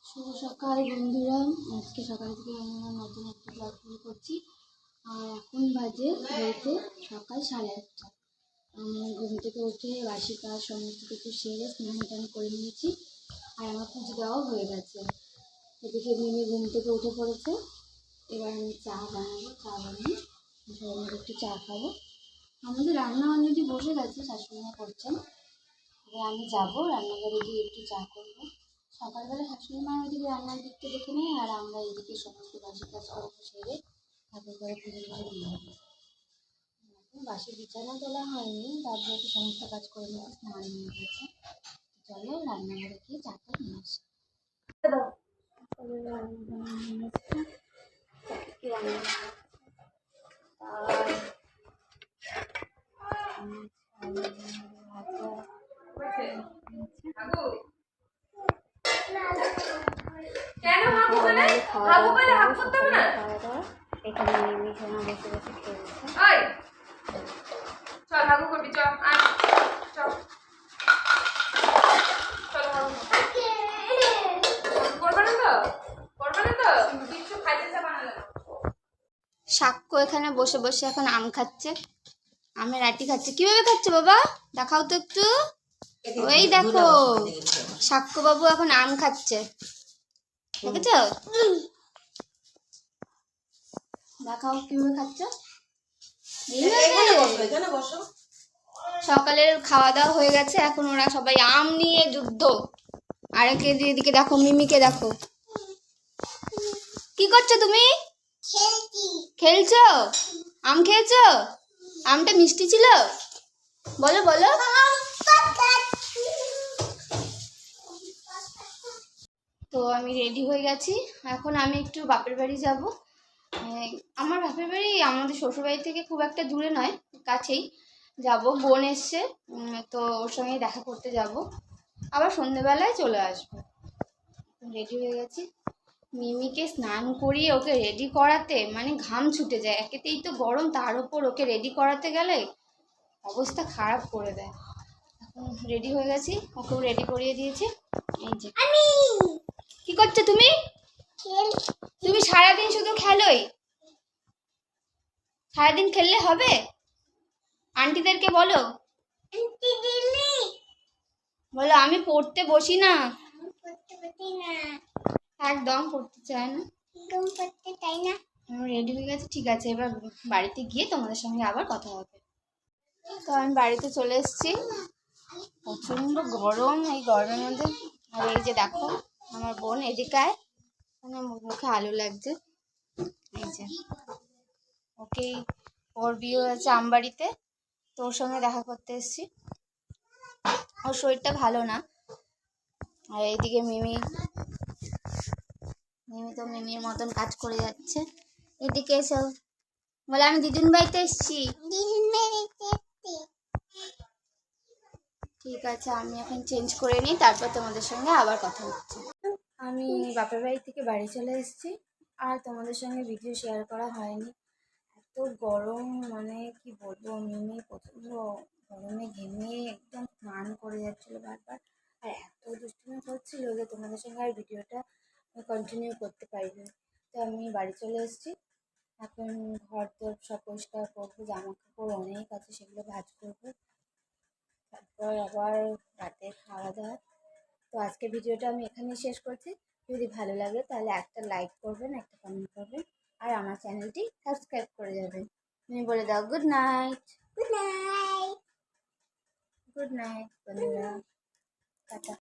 শুভ সকাল বন্ধুরা। আজকে সকাল থেকে আমরা নতুন একটা ব্লগ শুরু করছি। আর এখন বাজে ঘড়িতে সকাল 8:30। আমি ঘুম থেকে উঠে বাসি কাজ সমস্ত কিছু সেরে স্নান টান করে নিয়েছি। আর আমার পুজো দেওয়াও হয়ে গেছে। এদিকে মিমি ঘুম থেকে উঠে পড়েছে। এবার আমি চা বানাবো, চা বানিয়ে সবাই একটু চা খাবো। আমাদের রান্না অলরেডি বসে গেছে, শাশুড়িমা করছেন। এবার আমি যাবো রান্নাঘরে গিয়ে একটু চা করবো। সকালবেলা শাশুড়ি মা ওইদিকে রান্নার দিকটা দেখে নেয়, আর আমরা এইদিকে সমস্ত বাসি কাজ করবো সেরে ঠাকুর করে পুজো করে দিয়ে হবে। এখন বাসি বিছানা তোলা হয়নি, তারপরে একটু সমস্ত কাজ করে নেবো, স্নান হয়ে গেছে। চলো রান্নাঘরে গিয়ে চাটা নিয়ে আসি। কি রান্না এখানে মিমি সোনা বসে বসে সাক্ষ্য এখানে বসে বসে এখন আম খাচ্ছে, আমের আটি খাচ্ছে। কিভাবে খাচ্ছে বাবা, দেখাও তো একটু। ওই দেখো সাক্ষ্য বাবু এখন আম খাচ্ছে, দেখেছ? দেখাও কিভাবে খাচ্ছ। সকালের খাওয়া দাওয়া হয়ে গেছে, এখন ওরা সবাই আম নিয়ে যুদ্ধ। আর এদিকে দেখো মিমিকে দেখো, কি করছো তুমি? খেলছো? আম খেয়েছো? আমটা মিষ্টি ছিল? বলো বলো। তো আমি রেডি হয়ে গেছি, এখন আমি একটু বাপের বাড়ি যাব। আমার বাপের বাড়ি আমাদের শ্বশুরবাড়ি থেকে খুব একটা দূরে নয়, কাছেই যাব। বোন এসছে, তো ওর সঙ্গে দেখা করতে যাব, আবার সন্ধেবেলায় চলে আসবো। রেডি হয়ে গেছি, মিমিকে স্নান করিয়ে ওকে রেডি করাতে মানে ঘাম ছুটে যায়। একেতেই তো গরম, তার উপর ওকে রেডি করাতে গেলে অবস্থা খারাপ করে দেয়। এখন রেডি হয়ে গেছি, ওকেও রেডি করিয়ে দিয়েছি। এই যে কি করছো তুমি? তুমি সারাদিন শুধু খেলোই, সারাদিন খেললে হবে? আন্টিদেরকে বলো, বলো আমি পড়তে বসি না, একদম পড়তে চায় না, রেডি হয়ে গেছে। ঠিক আছে, এবার বাড়িতে গিয়ে তোমাদের সঙ্গে আবার কথা হবে। তো আমি বাড়িতে চলে এসেছি, প্রচন্ড গরম এই গরমের মধ্যে। আর এই যে দেখো আমার বোন এদিকে আয়, মানে মুখে আলু লাগছে। এই যে ওকে, ওর বিয়ে হয়েছে আমবাড়িতে, তো ওর সঙ্গে দেখা করতে এসেছি। ওর শরীরটা ভালো না। আর এইদিকে মিমি তো মিমির মতন কাজ করে যাচ্ছে। এদিকে এসো, বলে আমি দিদুন বাড়িতে এসেছি। ঠিক আছে, আমি এখন চেঞ্জ করে নিই, তারপর তোমাদের সঙ্গে আবার কথা হচ্ছে। আমি বাপের বাড়ি থেকে বাড়ি চলে এসেছি, আর তোমাদের সঙ্গে ভিডিও শেয়ার করা হয়নি। এত গরম, মানে কি বলবো, মিমি প্রচণ্ড গরমে ঘেমে একদম স্নান করে যাচ্ছিলো বারবার। আর এত দুষ্টুমি করছিল যে তোমাদের সঙ্গে আর ভিডিওটা কন্টিনিউ করতে পারিনি। তো আমি বাড়ি চলে এসেছি, এখন ঘর দর সব পরিষ্কার করবো, জামা কাপড় অনেক আছে সেগুলো ভাঁজ করবো, তারপর আবার রাতে খাওয়া দাওয়া। তো আজকে ভিডিওটা আমি এখানেই শেষ করছি। যদি ভালো লাগে তাহলে একটা লাইক করবেন, একটা কমেন্ট করবেন, আর আমার চ্যানেলটি সাবস্ক্রাইব করে যাবেন। তুমি বলে দাও good night. Good night, good night বন্ধুরা, টাটা।